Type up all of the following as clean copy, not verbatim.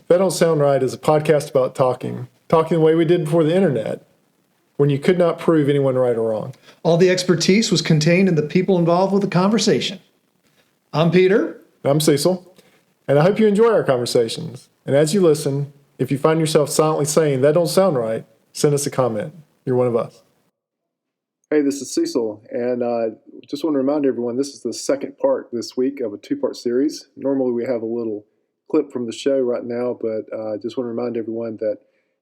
That Don't Sound Right is a podcast about talking the way we did before the internet, when you could not prove anyone right or wrong. All the expertise was contained in the people involved with the conversation. I'm Peter. I'm Cecil, and I hope you enjoy our conversations. And as you listen, if you find yourself silently saying, "That don't sound right," send us a comment. You're one of us. Hey, this is Cecil, and just want to remind everyone, this is the second part this week of a two-part series. Normally we have a little clip from the show right now, but just want to remind everyone that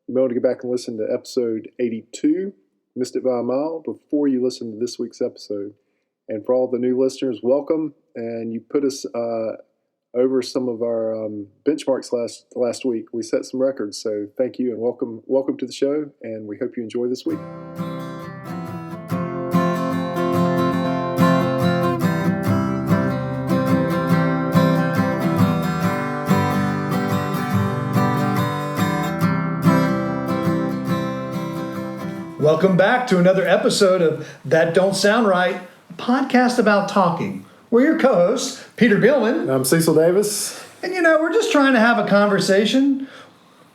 you may want to go back and listen to episode 82, Missed It by a Mile, before you listen to this week's episode. And for all the new listeners, welcome, and you put us over some of our benchmarks last week. We set some records, so thank you and welcome to the show, and we hope you enjoy this week. Welcome back to another episode of That Don't Sound Right, a podcast about talking. We're your co-hosts, Peter Billman. I'm Cecil Davis. And we're just trying to have a conversation.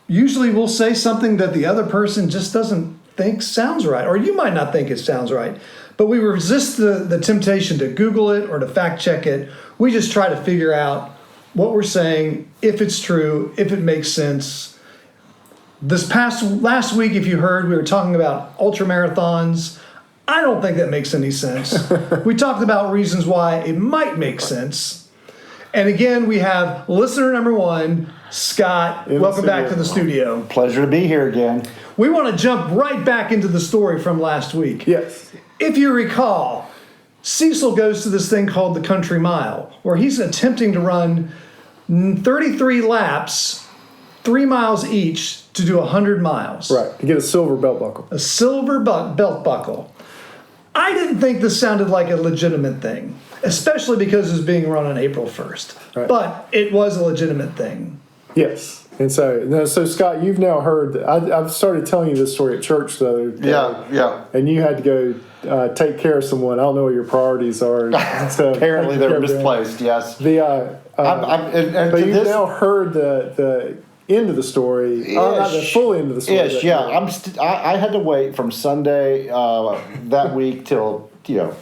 Usually we'll say something that the other person just doesn't think sounds right, or you might not think it sounds right. But we resist the temptation to Google it or to fact check it. We just try to figure out what we're saying, if it's true, if it makes sense. Last week, if you heard, we were talking about ultra marathons. I don't think that makes any sense. We talked about reasons why it might make sense. And again, we have listener number one, Scott. Welcome back to the studio. Pleasure to be here again. We want to jump right back into the story from last week. Yes. If you recall, Cecil goes to this thing called the Country Mile, where he's attempting to run 33 laps, 3 miles each, to do 100 miles. Right, to get a silver belt buckle. A silver belt buckle. I didn't think this sounded like a legitimate thing, especially because it was being run on April 1st. Right. But it was a legitimate thing. Yes. And so Scott, you've now heard, I've started telling you this story at church the other day. Yeah. And you had to go take care of someone. I don't know what your priorities are. Apparently they're misplaced, yes. But you've now heard the end of the story, not the full end of the story. I had to wait from Sunday that week till so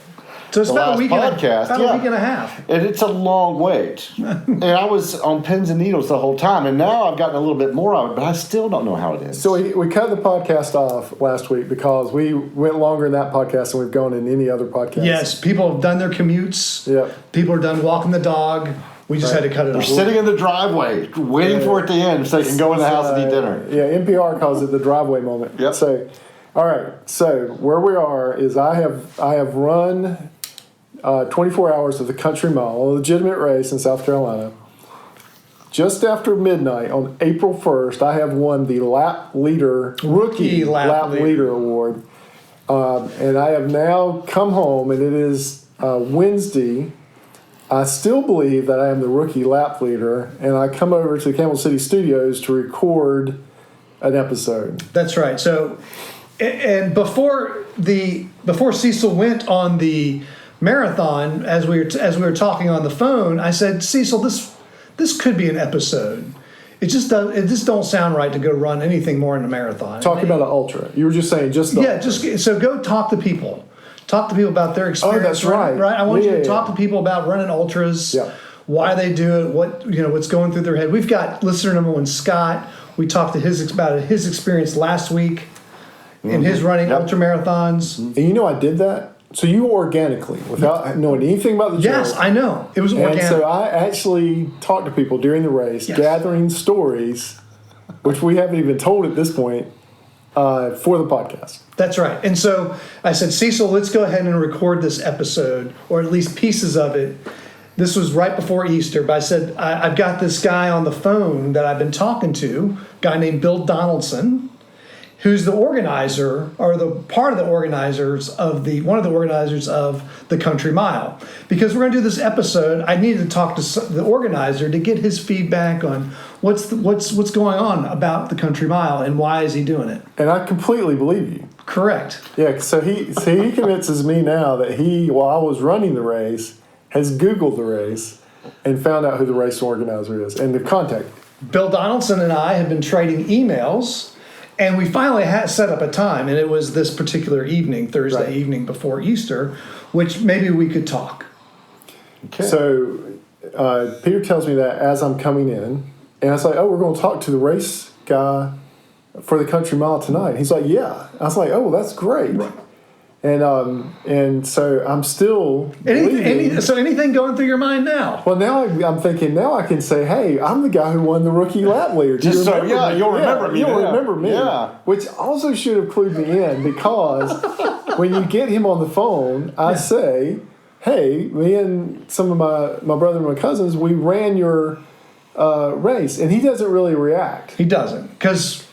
it's about a week and a half. And it's a long wait. And I was on pins and needles the whole time, and now I've gotten a little bit more of it, but I still don't know how it is. So we cut the podcast off last week because we went longer in that podcast than we've gone in any other podcast. Yes, people have done their commutes. Yep. People are done walking the dog. We just had to cut it off. They're sitting in the driveway, waiting for it to end so they can go in the house and eat dinner. Yeah, NPR calls it the driveway moment. Yep. So, all right. So where we are is I have run 24 hours of the Country Mile, a legitimate race in South Carolina. Just after midnight on April 1st, I have won the Rookie Lap Leader Award. And I have now come home, and it is Wednesday. I still believe that I am the rookie lap leader, and I come over to the Campbell City Studios to record an episode. That's right. So, and before Cecil went on the marathon, as we were talking on the phone, I said, Cecil, this could be an episode. It just don't sound right to go run anything more in a marathon. Talking about an ultra. You were just saying so go talk to people. Talk to people about their experience. Oh, that's right. Right. I want you to talk to people about running ultras, why they do it, what's going through their head. We've got listener number one, Scott. We talked to about his experience last week in his running ultra marathons. And I did that. So you organically, without knowing anything about the journey. Yes, I know. It was organic. And so I actually talked to people during the race, gathering stories, which we haven't even told at this point, for the podcast. That's right. And so I said, Cecil, let's go ahead and record this episode, or at least pieces of it. This was right before Easter, but I said, I've got this guy on the phone that I've been talking to, a guy named Bill Donaldson, who's the organizer, or one of the organizers of the Country Mile. Because we're going to do this episode, I needed to talk to the organizer to get his feedback on what's going on about the Country Mile and why is he doing it. And I completely believe you. Correct. Yeah, so he convinces me now that while I was running the race, has Googled the race and found out who the race organizer is and the contact. Bill Donaldson and I had been trading emails, and we finally had set up a time, and it was this particular evening, Thursday evening before Easter, which maybe we could talk. Okay. So Peter tells me that as I'm coming in, and I was like, oh, we're going to talk to the race guy for the country mile tonight. He's like, yeah. I was like, oh, well, that's great. Right. And so I'm still so anything going through your mind now? Well, now I'm thinking, now I can say, hey, I'm the guy who won the rookie lap leader. You'll remember me. You'll remember me. Yeah. Which also should have clued me in, because when you get him on the phone, I say, hey, me and some of my brother and my cousins, we ran your race. And he doesn't really react. He doesn't, because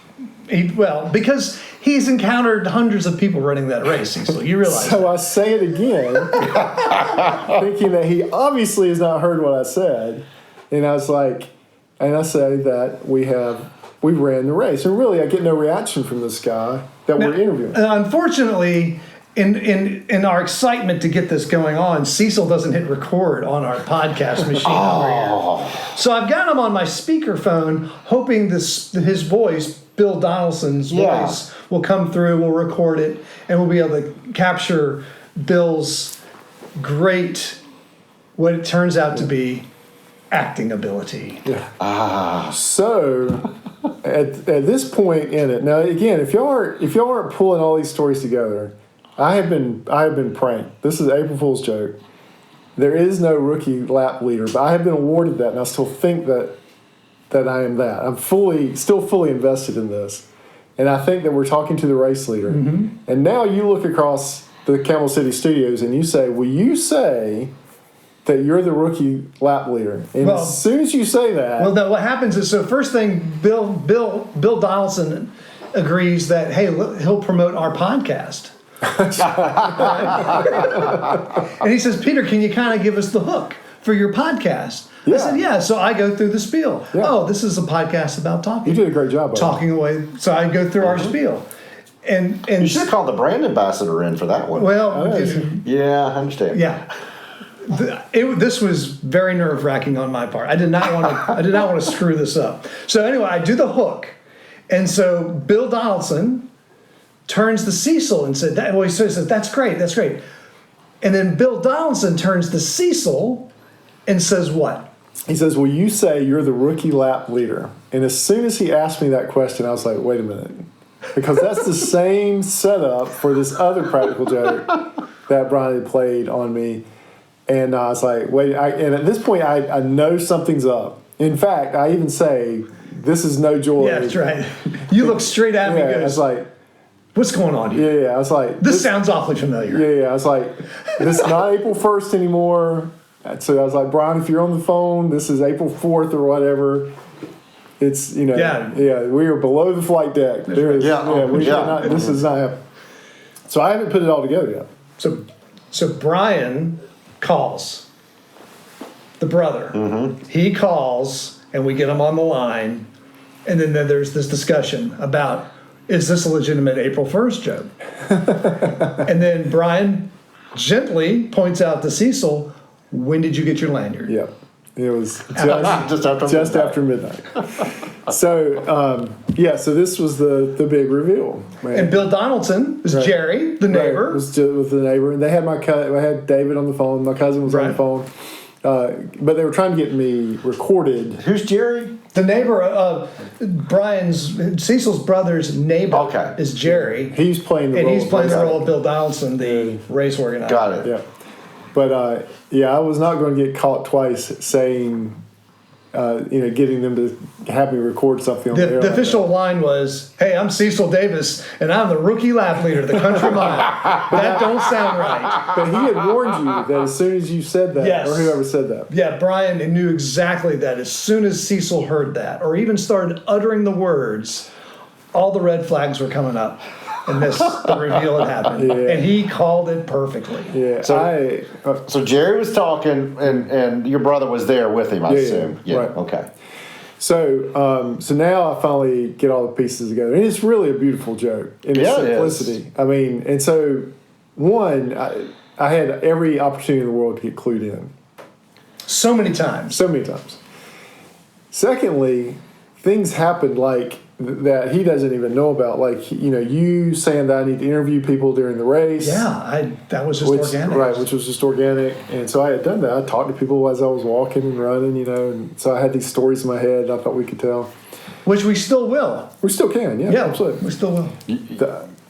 he's encountered hundreds of people running that race, Cecil. You realize So I say it again, thinking that he obviously has not heard what I said. And I was like, and I say that we ran the race. And really, I get no reaction from this guy that we're interviewing. Unfortunately, in our excitement to get this going on, Cecil doesn't hit record on our podcast machine over here. So I've got him on my speakerphone, hoping his voice, Bill Donaldson's voice, will come through, we'll record it, and we'll be able to capture Bill's great, what it turns out to be, acting ability. Yeah. So at this point in it, now again, if y'all aren't pulling all these stories together, I have been pranked. This is April Fool's joke. There is no rookie lap leader, but I have been awarded that, and I still think that I am that. I'm still fully invested in this. And I think that we're talking to the race leader. Mm-hmm. And now you look across the Camel City studios and you say, will you say that you're the rookie lap leader? And as soon as you say that... Well, what happens is, so first thing, Bill Donaldson agrees that, hey, he'll promote our podcast. And he says, Peter, can you kind of give us the hook for your podcast? Yeah. I said, yeah. So I go through the spiel. Yeah. Oh, this is a podcast about talking. You did a great job. Talking away. So I go through our spiel. And you should have called the brand ambassador in for that one. Well, yeah, I understand. Yeah. This was very nerve-wracking on my part. I did not want to screw this up. So anyway, I do the hook. And so Bill Donaldson turns to Cecil and said, he says, that's great. And then Bill Donaldson turns to Cecil and says what? He says, well, you say you're the rookie lap leader. And as soon as he asked me that question, I was like, wait a minute. Because that's the same setup for this other practical joke that Brian had played on me. And I was like, wait. And at this point, I know something's up. In fact, I even say, this is no joy. Yeah, that's right. You look straight at me and I was like, what's going on here? Yeah, I was like... This sounds awfully familiar. Yeah, I was like, this is not April 1st anymore. So I was like, Brian, if you're on the phone, this is April 4th or whatever. It's, we are below the flight deck. There is, this is not happening. So I haven't put it all together yet. So Brian calls the brother. Mm-hmm. He calls, and we get him on the line. And then there's this discussion about, is this a legitimate April 1st joke? And then Brian gently points out to Cecil, when did you get your lanyard? Yeah. It was just after midnight. So, so this was the big reveal. Man. And Bill Donaldson was Jerry, the neighbor. Right. Was with the neighbor. And they had I had David on the phone. My cousin was on the phone. But they were trying to get me recorded. Who's Jerry? The neighbor of Cecil's brother's neighbor is Jerry. He's playing the role of Bill Donaldson, the race organizer. Got it. Yeah. But, I was not going to get caught twice saying, getting them to have me record something on the air. The official line was, hey, I'm Cecil Davis, and I'm the rookie lap leader of the country mile. That don't sound right. But he had warned you that as soon as you said that, or whoever said that. Yeah, Brian knew exactly that. As soon as Cecil heard that, or even started uttering the words, all the red flags were coming up. And the reveal had happened. Yeah. And he called it perfectly. Yeah. So Jerry was talking, and your brother was there with him, I assume. Yeah. Right. Okay. So now I finally get all the pieces together. And it's really a beautiful joke in its simplicity. I mean, and so, one, I had every opportunity in the world to get clued in. So many times. Secondly, things happened like that he doesn't even know about. Like, you saying that I need to interview people during the race. Yeah, that was just organic. Right, which was just organic. And so I had done that. I talked to people as I was walking and running, and so I had these stories in my head I thought we could tell. Which we still will. We still can, yeah, absolutely. We still will.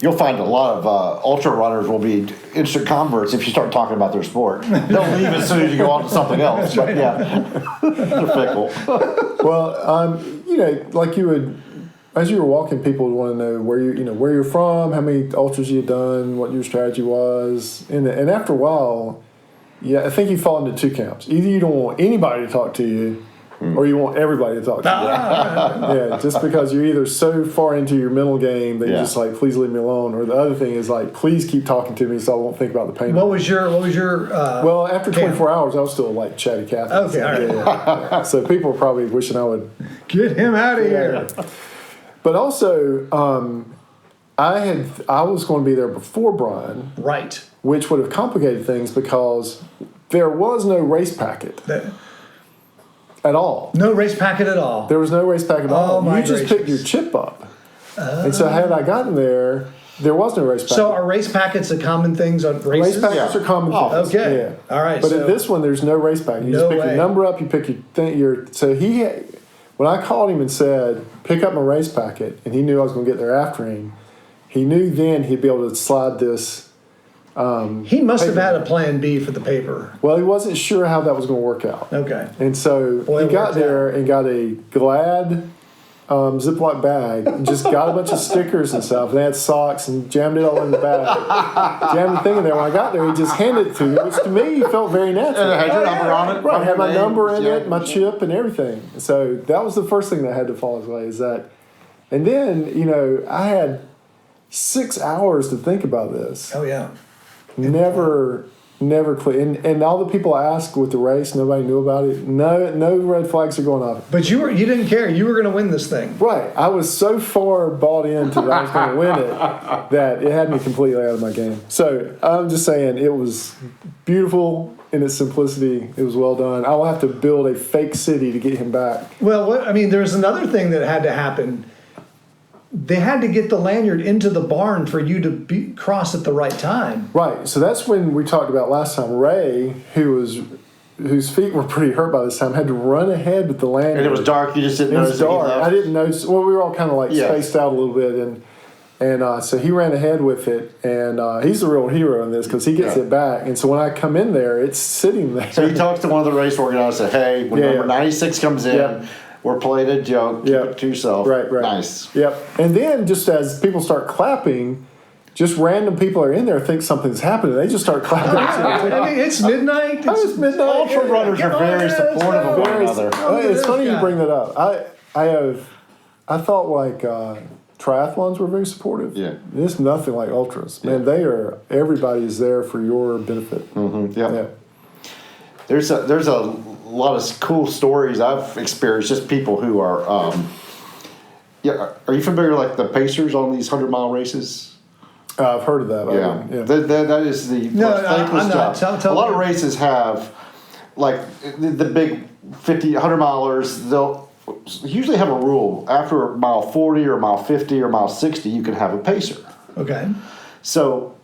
You'll find a lot of ultra runners will be instant converts if you start talking about their sport. They'll leave as soon as you go on to something else. But yeah, they're fickle. Well, like you would, as you were walking, people would want to know where you're from, how many ultras you had done, what your strategy was, and after a while, I think you fall into two camps. Either you don't want anybody to talk to you, or you want everybody to talk to you. Yeah, just because you're either so far into your mental game that you're just like, please leave me alone, or the other thing is like, please keep talking to me so I won't think about the pain. What was your well, after 24 hours, I was still like chatty Cathy. Okay, all right. Yeah. So people were probably wishing I would get him out of here. But also, I was going to be there before Brian, right? Which would have complicated things because there was no race packet. At all. No race packet at all. There was no race packet at all. My you just picked your chip up. And so had I gotten there, there was no race packet. So are race packets a common things on races? Race packets are common things. Okay. Yeah. All right. But in this one, there's no race packet. You just pick your number up, you pick your thing. So when I called him and said, pick up my race packet, and he knew I was going to get there after him, he knew then he'd be able to slide this. He must have had a plan B for the paper. Well, he wasn't sure how that was going to work out. Okay. And so he got there and got a Glad Ziploc bag and just got a bunch of stickers and stuff. And they had socks and jammed it all in the bag. Jammed the thing in there. When I got there, he just handed it to me, which to me felt very natural. And it had your number on it. Right, had my number in it, my chip and everything. So that was the first thing that had to fall his way is that. And then, I had 6 hours to think about this. Oh, yeah. Never clear. And all the people I asked with the race, nobody knew about it. No red flags are going off. But you didn't care. You were going to win this thing. Right. I was so far bought into that I was going to win it that it had me completely out of my game. So I'm just saying it was beautiful in its simplicity. It was well done. I will have to build a fake city to get him back. Well, there's another thing that had to happen. They had to get the lanyard into the barn for you to cross at the right time. Right. So that's when we talked about last time. Ray, whose feet were pretty hurt by this time, had to run ahead with the lanyard. And it was dark. You just didn't notice. It was dark. I didn't notice. Well, we were all kind of spaced out a little bit, and so he ran ahead with it, and he's the real hero in this because he gets it back. And so when I come in there, it's sitting there. So he talks to one of the race organizers and said, "Hey, when number 96 comes in." We're playing a joke. Keep it to yourself. Right. Nice. Yep. And then just as people start clapping, just random people are in there think something's happening. They just start clapping. It's midnight. It's midnight. Ultra runners are very supportive of one another. It's funny you bring that up. I thought like triathlons were very supportive. Yeah. It's nothing like ultras. Man, everybody is there for your benefit. Mm-hmm. Yeah. There's a lot of cool stories I've experienced. Just people who are, Are you familiar with the pacers on these 100-mile races? I've heard of that. Yeah. That is the most thankless job. A lot of races have the big 50, 100 milers. They'll usually have a rule after mile 40 or mile 50 or mile 60. You can have a pacer. Okay. So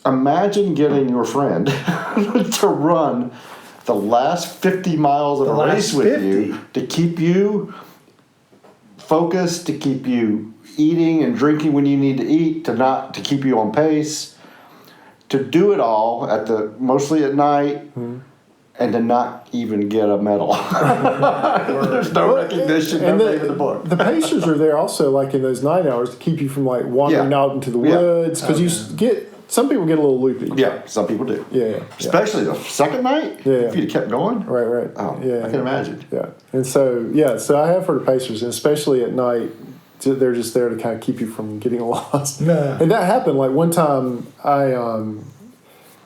imagine getting your friend to run the last 50 miles of a race with you to keep you focused, to keep you eating and drinking when you need to eat, to keep you on pace, to do it all mostly at night, and to not even get a medal. There's no recognition, no name in the book. The pacers are there also, in those 9 hours, to keep you from wandering out into the woods because some people get a little loopy. Yeah, some people do. Yeah. Especially the second night. If you'd have kept going. Right. Oh, I can imagine. Yeah. And so I have heard of pacers, and especially at night, they're just there to kind of keep you from getting lost. Nah. And that happened. One time, I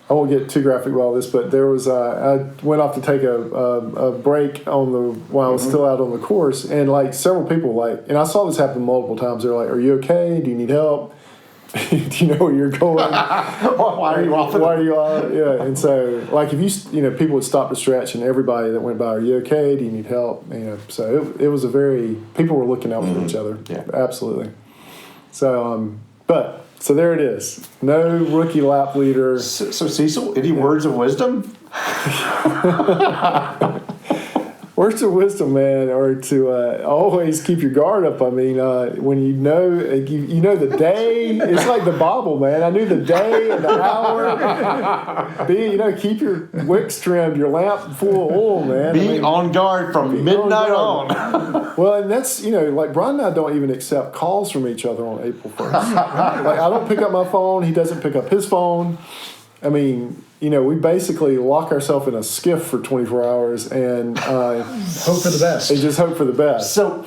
won't get too graphic about this, but there was I went off to take a break while I was still out on the course, and several people and I saw this happen multiple times. They're like, "Are you okay? Do you need help?" Do you know where you're going? Why are you off? Why are you off? Yeah, and so like if people would stop to stretch, and everybody that went by, are you okay? Do you need help? So it was people were looking out for each other. Yeah, absolutely. So so there it is. No rookie lap leader. So Cecil, any words of wisdom? Words of wisdom, man, are to always keep your guard up. I mean, when you know the day, it's like the Bible, man. I knew the day and the hour. Keep your wicks trimmed, your lamp full of oil, man. Be on guard from midnight on. Well, and that's, like Brian and I don't even accept calls from each other on April 1st. Like, I don't pick up my phone. He doesn't pick up his phone. I mean, we basically lock ourselves in a skiff for 24 hours and hope for the best. And just hope for the best. So,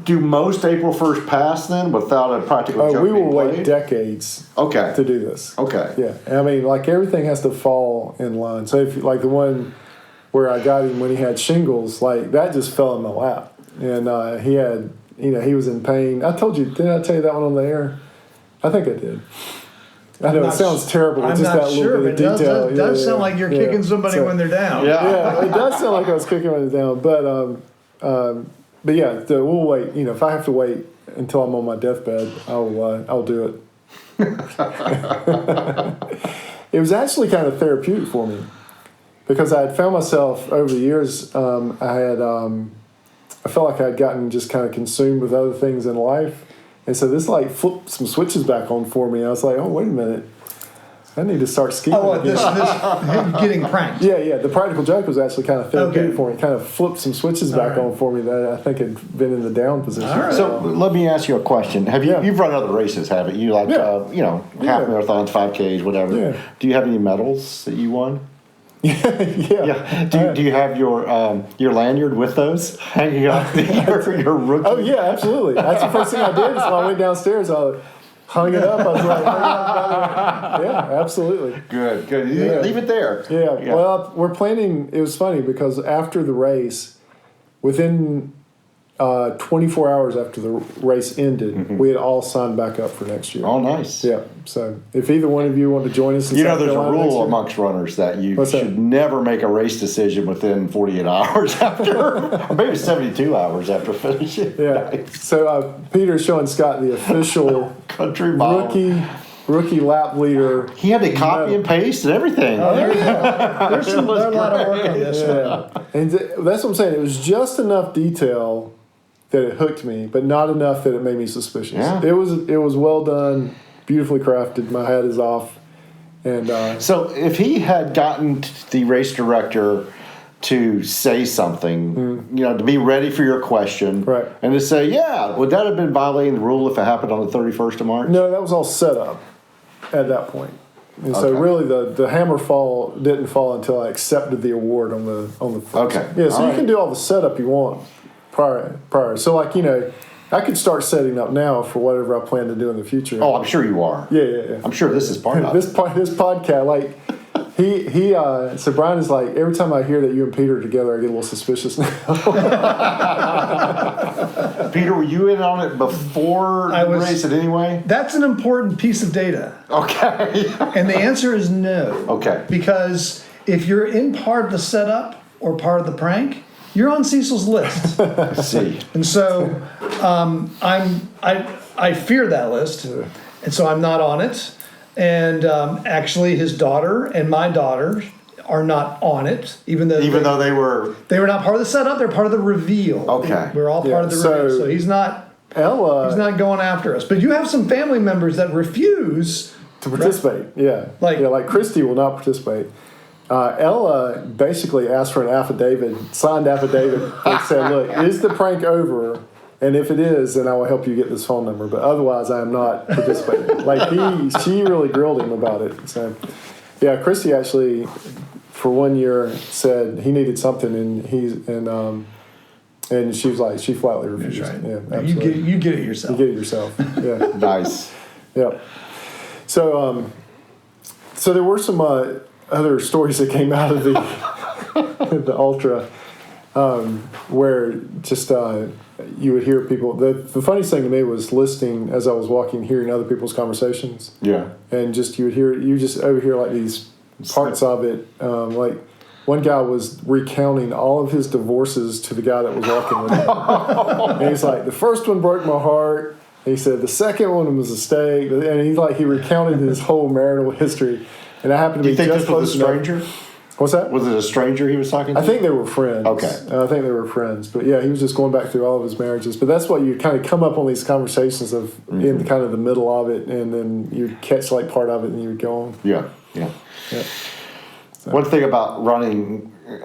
do most April 1st pass then without a practical joke? We will wait decades to do this. Okay. Yeah. I mean, like everything has to fall in line. So, if like the one where I got him when he had shingles, like that just fell in my lap. And he had, he was in pain. Did I tell you that one on the air? I think I did. I know it sounds terrible. I'm just not that little sure, bit of but detail. it does sound like you're kicking somebody when they're down. Yeah, it does sound like I was kicking when they're down. But yeah, we'll wait. If I have to wait until I'm on my deathbed, I'll do it. It was actually kind of therapeutic for me because I had found myself over the years. I felt like I had gotten just kind of consumed with other things in life. And so this flipped some switches back on for me. I was like, oh, wait a minute. I need to start skiing again. This him getting pranked. Yeah. The practical joke was actually kind of therapeutic for me. It kind of flipped some switches back on for me that I think had been in the down position. All right. So let me ask you a question. You've run other races, haven't you? Like, half marathons, 5Ks, whatever. Yeah. Do you have any medals that you won? Yeah. Do you have your lanyard with those hanging up your rookie? Oh yeah, absolutely. That's the first thing I did. Is when I went downstairs, I hung it up. I was like, yeah, absolutely. Good. Leave it there. Yeah. Well, we're planning. It was funny because after the race, within 24 hours after the race ended, we had all signed back up for next year. Oh, nice. Yeah. So if either one of you want to join us, there's a rule amongst runners that you should never make a race decision within 48 hours after, or maybe 72 hours after finishing. Yeah. Nice. So Peter's showing Scott the official country rookie lap leader. He had to copy and paste and everything. Oh, there you go. There's a lot of work on this one. And that's what I'm saying. It was just enough detail that it hooked me, but not enough that it made me suspicious. Yeah. It was well done, beautifully crafted. My hat is off. And so if he had gotten the race director to say something, to be ready for your question, right, and to say, would that have been violating the rule if it happened on the 31st of March? No, that was all set up at that point. And so really the hammer didn't fall until I accepted the award on the first. Okay. Yeah, so you can do all the setup you want prior. So I could start setting up now for whatever I plan to do in the future. Oh, I'm sure you are. Yeah. I'm sure this is part of it. This podcast, so Brian is like, every time I hear that you and Peter are together, I get a little suspicious now. Peter, were you in on it before the race in any way? That's an important piece of data. Okay. And the answer is no. Okay. Because if you're in part of the setup or part of the prank, you're on Cecil's list. I see. And so I fear that list, and so I'm not on it. And actually, his daughter and my daughter are not on it, even though they were not part of the setup. They're part of the reveal. Okay, we're all part of the reveal. So he's not going after us. But you have some family members that refuse to participate. Right? Yeah, like Christy will not participate. Ella basically asked for an signed affidavit that said, "Look, is the prank over? And if it is, then I will help you get this phone number. But otherwise, I am not participating." She really grilled him about it. So, yeah, Christy actually, for 1 year, said he needed something, and she was like, she flatly refused. That's right. Yeah, absolutely. You get it yourself. You get it yourself. Yeah. Nice. Yeah. So there were some other stories that came out of the ultra. where just you would hear people. The funniest thing to me was listening as I was walking, hearing other people's conversations. Yeah. And just you just overhear like these parts of it. Like one guy was recounting all of his divorces to the guy that was walking with him. And he's like, the first one broke my heart. He said the second one was a mistake. And he recounted his whole marital history. And I happened to be just close close to a stranger? What's that? Was it a stranger he was talking to? I think they were friends. Okay. I think they were friends. But yeah, he was just going back through all of his marriages. But that's what you kind of come up on these conversations of in kind of the middle of it, and then you'd catch like part of it and you would go on. Yeah. So. One thing about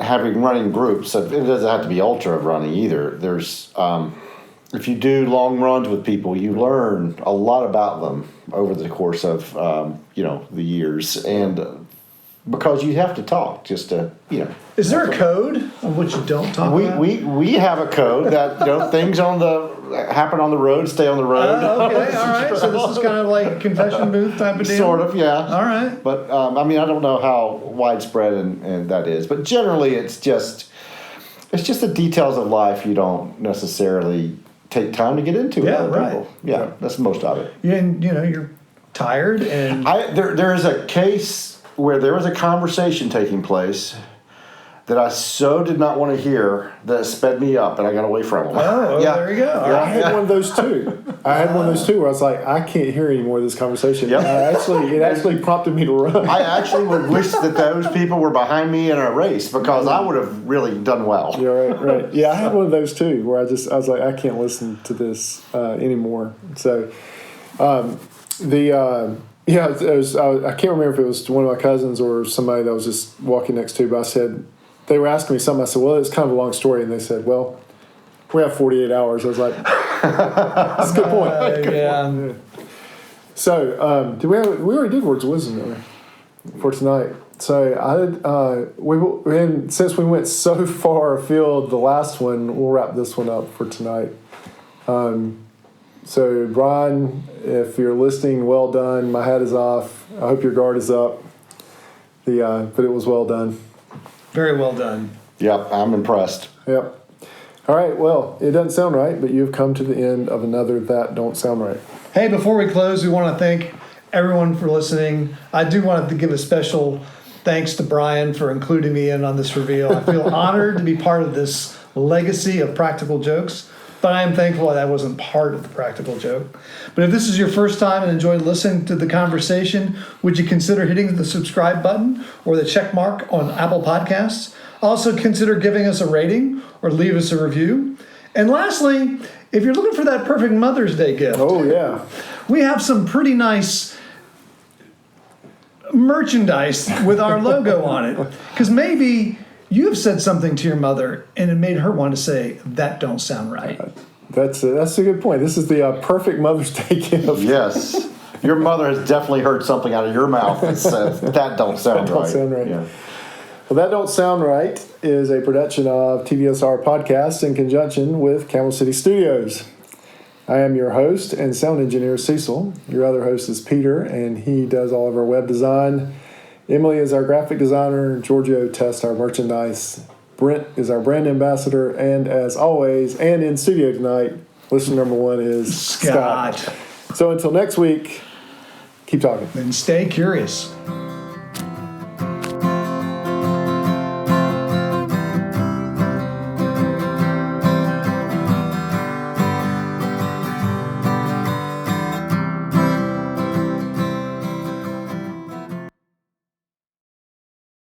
having running groups, it doesn't have to be ultra running either. There's, if you do long runs with people, you learn a lot about them over the course of, the years. And because you have to talk just to, Is there a code on which you don't talk about? We have a code that things happen on the road, stay on the road. Okay, all right. So this is kind of like a confession booth type of deal? Sort of, yeah. All right. But, I don't know how widespread and that is. But generally, it's just the details of life you don't necessarily take time to get into with other people. Yeah, that's most of it. And, you're tired and... There is a case where there was a conversation taking place that I so did not want to hear that it sped me up and I got away from them. Oh, yeah. There you go. I had one of those too. where I was like, I can't hear any more of this conversation. Yep. It actually prompted me to run. I actually would wish that those people were behind me in a race because I would have really done well. Yeah, right. Yeah, I had one of those too where I was like, I can't listen to this anymore. So, it was, I can't remember if it was one of my cousins or somebody that I was just walking next to, but I said, they were asking me something. I said, well, it's kind of a long story. And they said, well, we have 48 hours. I was like, that's a good point. Yeah. So, we already did Words of Wisdom for tonight. So, and since we went so far afield, the last one, we'll wrap this one up for tonight. So, Brian, if you're listening, well done. My hat is off. I hope your guard is up. But it was well done. Very well done. Yep, I'm impressed. Yep. All right, well, it doesn't sound right, but you've come to the end of another That Don't Sound Right. Hey, before we close, we want to thank everyone for listening. I do want to give a special thanks to Brian for including me in on this reveal. I feel honored to be part of this legacy of practical jokes. But I am thankful that I wasn't part of the practical joke. But if this is your first time and enjoyed listening to the conversation, would you consider hitting the subscribe button or the check mark on Apple Podcasts? Also consider giving us a rating or leave us a review. And lastly, if you're looking for that perfect Mother's Day gift, we have some pretty nice merchandise with our logo on it. Because maybe you have said something to your mother, and it made her want to say, that don't sound right. That's a good point. This is the perfect Mother's Day gift. Yes. Your mother has definitely heard something out of your mouth that says, that don't sound right. That don't sound right. Yeah. Well, That Don't Sound Right is a production of TDSR Podcast in conjunction with Camel City Studios. I am your host and sound engineer, Cecil. Your other host is Peter, and he does all of our web design. Emily is our graphic designer. Giorgio tests our merchandise. Brent is our brand ambassador. And as always, and in studio tonight, listener number one is Scott. So until next week, keep talking. And stay curious.